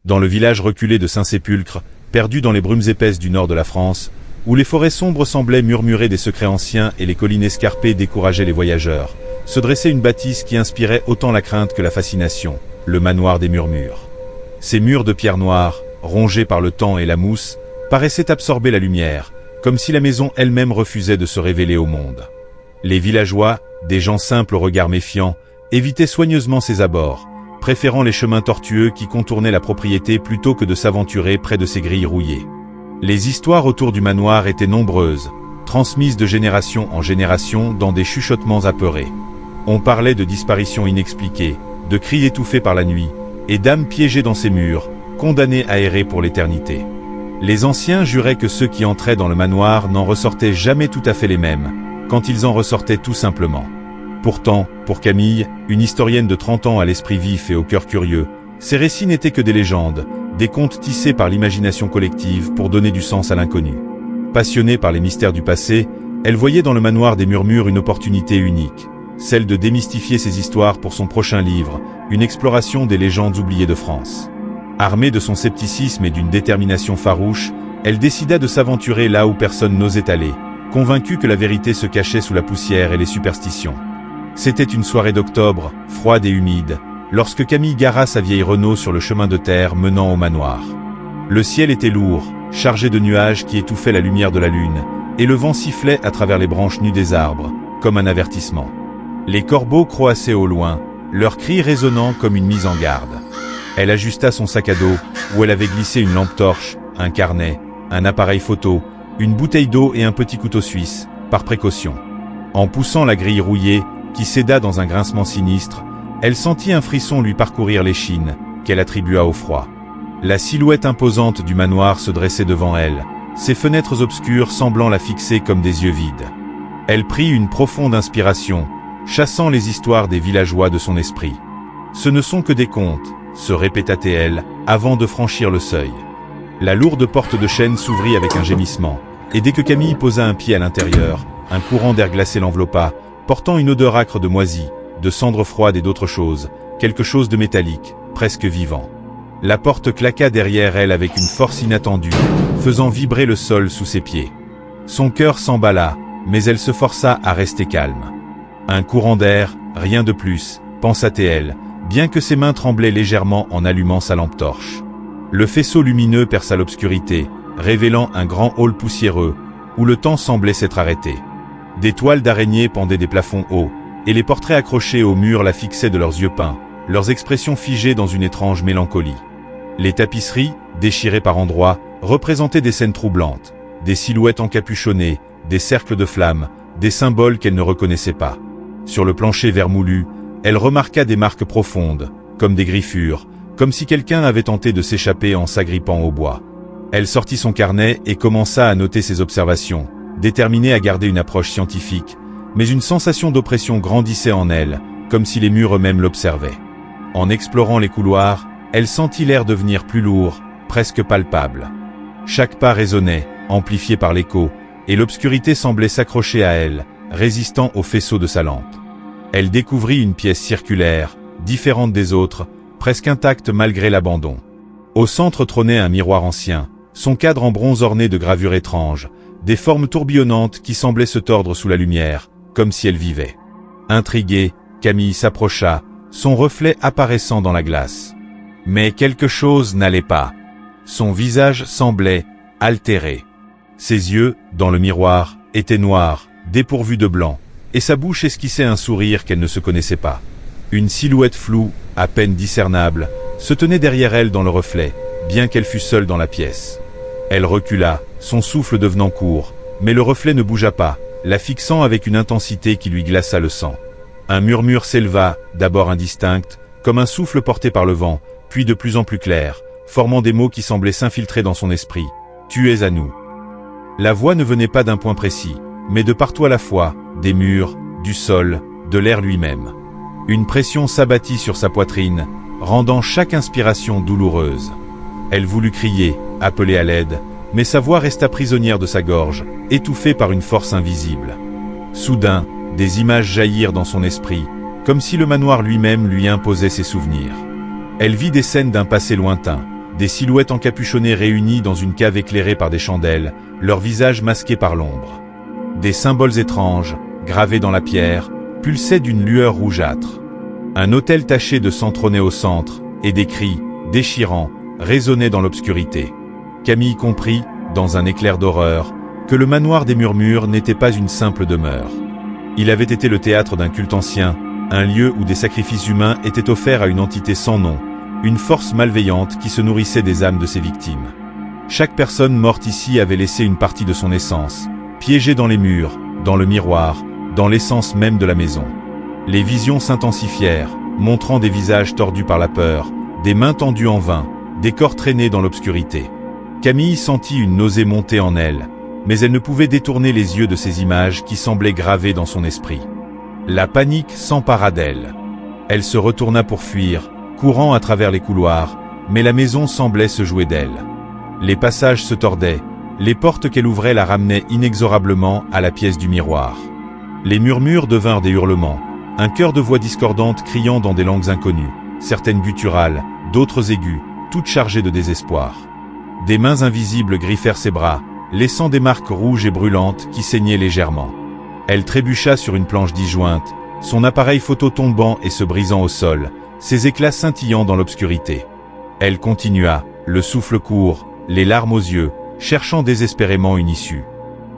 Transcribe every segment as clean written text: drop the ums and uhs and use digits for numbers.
Dans le village reculé de Saint-Sépulcre, perdu dans les brumes épaisses du nord de la France, où les forêts sombres semblaient murmurer des secrets anciens et les collines escarpées décourageaient les voyageurs, se dressait une bâtisse qui inspirait autant la crainte que la fascination, le manoir des Murmures. Ces murs de pierre noire, rongés par le temps et la mousse, paraissaient absorber la lumière, comme si la maison elle-même refusait de se révéler au monde. Les villageois, des gens simples au regard méfiant, évitaient soigneusement ses abords, préférant les chemins tortueux qui contournaient la propriété plutôt que de s'aventurer près de ses grilles rouillées. Les histoires autour du manoir étaient nombreuses, transmises de génération en génération dans des chuchotements apeurés. On parlait de disparitions inexpliquées, de cris étouffés par la nuit, et d'âmes piégées dans ces murs, condamnées à errer pour l'éternité. Les anciens juraient que ceux qui entraient dans le manoir n'en ressortaient jamais tout à fait les mêmes, quand ils en ressortaient tout simplement. Pourtant, pour Camille, une historienne de 30 ans à l'esprit vif et au cœur curieux, ces récits n'étaient que des légendes, des contes tissés par l'imagination collective pour donner du sens à l'inconnu. Passionnée par les mystères du passé, elle voyait dans le manoir des Murmures une opportunité unique, celle de démystifier ces histoires pour son prochain livre, une exploration des légendes oubliées de France. Armée de son scepticisme et d'une détermination farouche, elle décida de s'aventurer là où personne n'osait aller, convaincue que la vérité se cachait sous la poussière et les superstitions. C'était une soirée d'octobre, froide et humide, lorsque Camille gara sa vieille Renault sur le chemin de terre menant au manoir. Le ciel était lourd, chargé de nuages qui étouffaient la lumière de la lune, et le vent sifflait à travers les branches nues des arbres, comme un avertissement. Les corbeaux croassaient au loin, leurs cris résonnant comme une mise en garde. Elle ajusta son sac à dos, où elle avait glissé une lampe torche, un carnet, un appareil photo, une bouteille d'eau et un petit couteau suisse, par précaution. En poussant la grille rouillée, qui céda dans un grincement sinistre, elle sentit un frisson lui parcourir l'échine, qu'elle attribua au froid. La silhouette imposante du manoir se dressait devant elle, ses fenêtres obscures semblant la fixer comme des yeux vides. Elle prit une profonde inspiration, chassant les histoires des villageois de son esprit. Ce ne sont que des contes, se répéta-t-elle, avant de franchir le seuil. La lourde porte de chêne s'ouvrit avec un gémissement, et dès que Camille posa un pied à l'intérieur, un courant d'air glacé l'enveloppa, portant une odeur âcre de moisie, de cendres froides et d'autre chose, quelque chose de métallique, presque vivant. La porte claqua derrière elle avec une force inattendue, faisant vibrer le sol sous ses pieds. Son cœur s'emballa, mais elle se força à rester calme. Un courant d'air, rien de plus, pensa-t-elle, bien que ses mains tremblaient légèrement en allumant sa lampe torche. Le faisceau lumineux perça l'obscurité, révélant un grand hall poussiéreux, où le temps semblait s'être arrêté. Des toiles d'araignées pendaient des plafonds hauts, et les portraits accrochés au mur la fixaient de leurs yeux peints, leurs expressions figées dans une étrange mélancolie. Les tapisseries, déchirées par endroits, représentaient des scènes troublantes, des silhouettes encapuchonnées, des cercles de flammes, des symboles qu'elle ne reconnaissait pas. Sur le plancher vermoulu, elle remarqua des marques profondes, comme des griffures, comme si quelqu'un avait tenté de s'échapper en s'agrippant au bois. Elle sortit son carnet et commença à noter ses observations, déterminée à garder une approche scientifique, mais une sensation d'oppression grandissait en elle, comme si les murs eux-mêmes l'observaient. En explorant les couloirs, elle sentit l'air devenir plus lourd, presque palpable. Chaque pas résonnait, amplifié par l'écho, et l'obscurité semblait s'accrocher à elle, résistant au faisceau de sa lampe. Elle découvrit une pièce circulaire, différente des autres, presque intacte malgré l'abandon. Au centre trônait un miroir ancien, son cadre en bronze orné de gravures étranges, des formes tourbillonnantes qui semblaient se tordre sous la lumière, comme si elle vivait. Intriguée, Camille s'approcha, son reflet apparaissant dans la glace. Mais quelque chose n'allait pas. Son visage semblait altéré. Ses yeux, dans le miroir, étaient noirs, dépourvus de blanc, et sa bouche esquissait un sourire qu'elle ne se connaissait pas. Une silhouette floue, à peine discernable, se tenait derrière elle dans le reflet, bien qu'elle fût seule dans la pièce. Elle recula, son souffle devenant court, mais le reflet ne bougea pas, la fixant avec une intensité qui lui glaça le sang. Un murmure s'éleva, d'abord indistinct, comme un souffle porté par le vent, puis de plus en plus clair, formant des mots qui semblaient s'infiltrer dans son esprit. « Tu es à nous ». La voix ne venait pas d'un point précis, mais de partout à la fois, des murs, du sol, de l'air lui-même. Une pression s'abattit sur sa poitrine, rendant chaque inspiration douloureuse. Elle voulut crier, appeler à l'aide, mais sa voix resta prisonnière de sa gorge, étouffée par une force invisible. Soudain, des images jaillirent dans son esprit, comme si le manoir lui-même lui imposait ses souvenirs. Elle vit des scènes d'un passé lointain, des silhouettes encapuchonnées réunies dans une cave éclairée par des chandelles, leurs visages masqués par l'ombre. Des symboles étranges, gravés dans la pierre, pulsaient d'une lueur rougeâtre. Un autel taché de sang trônait au centre, et des cris, déchirants, résonnaient dans l'obscurité. Camille comprit, dans un éclair d'horreur, que le manoir des Murmures n'était pas une simple demeure. Il avait été le théâtre d'un culte ancien, un lieu où des sacrifices humains étaient offerts à une entité sans nom, une force malveillante qui se nourrissait des âmes de ses victimes. Chaque personne morte ici avait laissé une partie de son essence, piégée dans les murs, dans le miroir, dans l'essence même de la maison. Les visions s'intensifièrent, montrant des visages tordus par la peur, des mains tendues en vain, des corps traînés dans l'obscurité. Camille sentit une nausée monter en elle, mais elle ne pouvait détourner les yeux de ces images qui semblaient gravées dans son esprit. La panique s'empara d'elle. Elle se retourna pour fuir, courant à travers les couloirs, mais la maison semblait se jouer d'elle. Les passages se tordaient, les portes qu'elle ouvrait la ramenaient inexorablement à la pièce du miroir. Les murmures devinrent des hurlements, un chœur de voix discordantes criant dans des langues inconnues, certaines gutturales, d'autres aiguës, toutes chargées de désespoir. Des mains invisibles griffèrent ses bras, laissant des marques rouges et brûlantes qui saignaient légèrement. Elle trébucha sur une planche disjointe, son appareil photo tombant et se brisant au sol, ses éclats scintillant dans l'obscurité. Elle continua, le souffle court, les larmes aux yeux, cherchant désespérément une issue.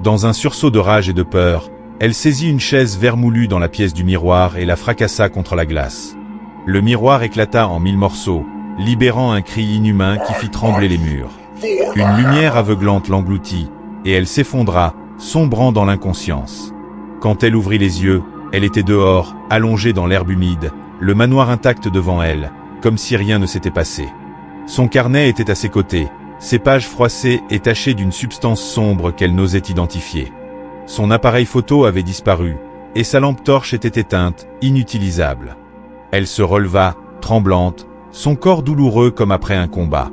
Dans un sursaut de rage et de peur, elle saisit une chaise vermoulue dans la pièce du miroir et la fracassa contre la glace. Le miroir éclata en 1000 morceaux, libérant un cri inhumain qui fit trembler les murs. Une lumière aveuglante l'engloutit, et elle s'effondra, sombrant dans l'inconscience. Quand elle ouvrit les yeux, elle était dehors, allongée dans l'herbe humide, le manoir intact devant elle, comme si rien ne s'était passé. Son carnet était à ses côtés, ses pages froissées et tachées d'une substance sombre qu'elle n'osait identifier. Son appareil photo avait disparu, et sa lampe torche était éteinte, inutilisable. Elle se releva, tremblante, son corps douloureux comme après un combat.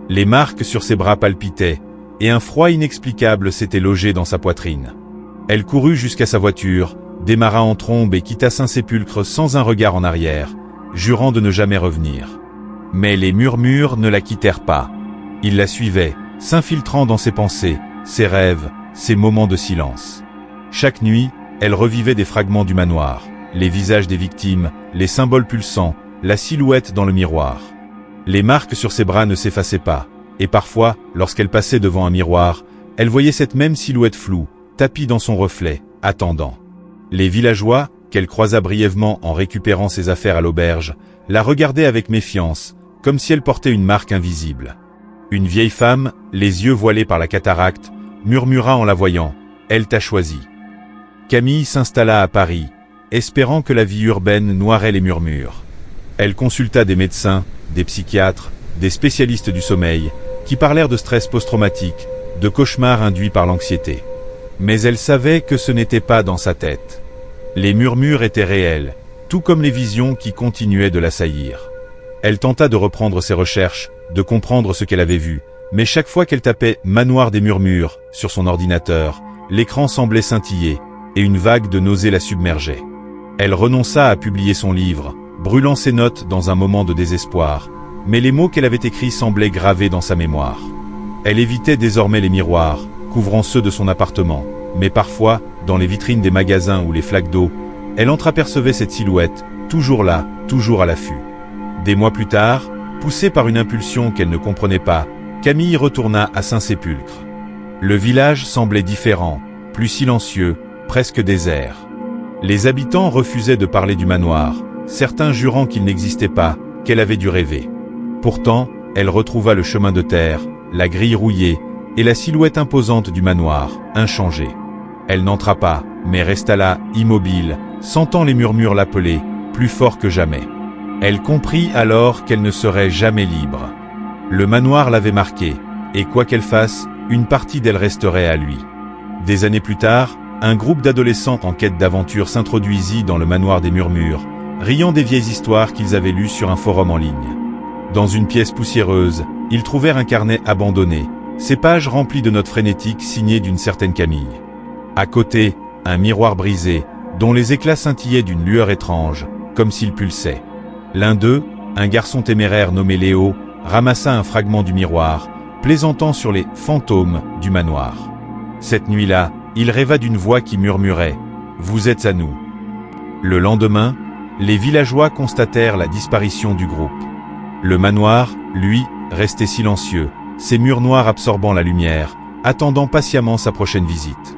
Les marques sur ses bras palpitaient, et un froid inexplicable s'était logé dans sa poitrine. Elle courut jusqu'à sa voiture, démarra en trombe et quitta Saint-Sépulcre sans un regard en arrière, jurant de ne jamais revenir. Mais les murmures ne la quittèrent pas. Ils la suivaient, s'infiltrant dans ses pensées, ses rêves, ses moments de silence. Chaque nuit, elle revivait des fragments du manoir, les visages des victimes, les symboles pulsants, la silhouette dans le miroir. Les marques sur ses bras ne s'effaçaient pas, et parfois, lorsqu'elle passait devant un miroir, elle voyait cette même silhouette floue, tapie dans son reflet, attendant. Les villageois, qu'elle croisa brièvement en récupérant ses affaires à l'auberge, la regardaient avec méfiance, comme si elle portait une marque invisible. Une vieille femme, les yeux voilés par la cataracte, murmura en la voyant, « Elle t'a choisi ». Camille s'installa à Paris, espérant que la vie urbaine noirait les murmures. Elle consulta des médecins, des psychiatres, des spécialistes du sommeil, qui parlèrent de stress post-traumatique, de cauchemars induits par l'anxiété. Mais elle savait que ce n'était pas dans sa tête. Les murmures étaient réels, tout comme les visions qui continuaient de l'assaillir. Elle tenta de reprendre ses recherches, de comprendre ce qu'elle avait vu, mais chaque fois qu'elle tapait « Manoir des Murmures » sur son ordinateur, l'écran semblait scintiller, et une vague de nausée la submergeait. Elle renonça à publier son livre, brûlant ses notes dans un moment de désespoir, mais les mots qu'elle avait écrits semblaient gravés dans sa mémoire. Elle évitait désormais les miroirs, couvrant ceux de son appartement, mais parfois, dans les vitrines des magasins ou les flaques d'eau, elle entreapercevait cette silhouette, toujours là, toujours à l'affût. Des mois plus tard, poussée par une impulsion qu'elle ne comprenait pas, Camille retourna à Saint-Sépulcre. Le village semblait différent, plus silencieux, presque désert. Les habitants refusaient de parler du manoir, certains jurant qu'il n'existait pas, qu'elle avait dû rêver. Pourtant, elle retrouva le chemin de terre, la grille rouillée, et la silhouette imposante du manoir, inchangée. Elle n'entra pas, mais resta là, immobile, sentant les murmures l'appeler, plus fort que jamais. Elle comprit alors qu'elle ne serait jamais libre. Le manoir l'avait marquée, et quoi qu'elle fasse, une partie d'elle resterait à lui. Des années plus tard, un groupe d'adolescents en quête d'aventure s'introduisit dans le manoir des Murmures, riant des vieilles histoires qu'ils avaient lues sur un forum en ligne. Dans une pièce poussiéreuse, ils trouvèrent un carnet abandonné, ses pages remplies de notes frénétiques signées d'une certaine Camille. À côté, un miroir brisé, dont les éclats scintillaient d'une lueur étrange, comme s'il pulsait. L'un d'eux, un garçon téméraire nommé Léo, ramassa un fragment du miroir, plaisantant sur les fantômes du manoir. Cette nuit-là, il rêva d'une voix qui murmurait « Vous êtes à nous ». Le lendemain, les villageois constatèrent la disparition du groupe. Le manoir, lui, restait silencieux, ses murs noirs absorbant la lumière, attendant patiemment sa prochaine visite.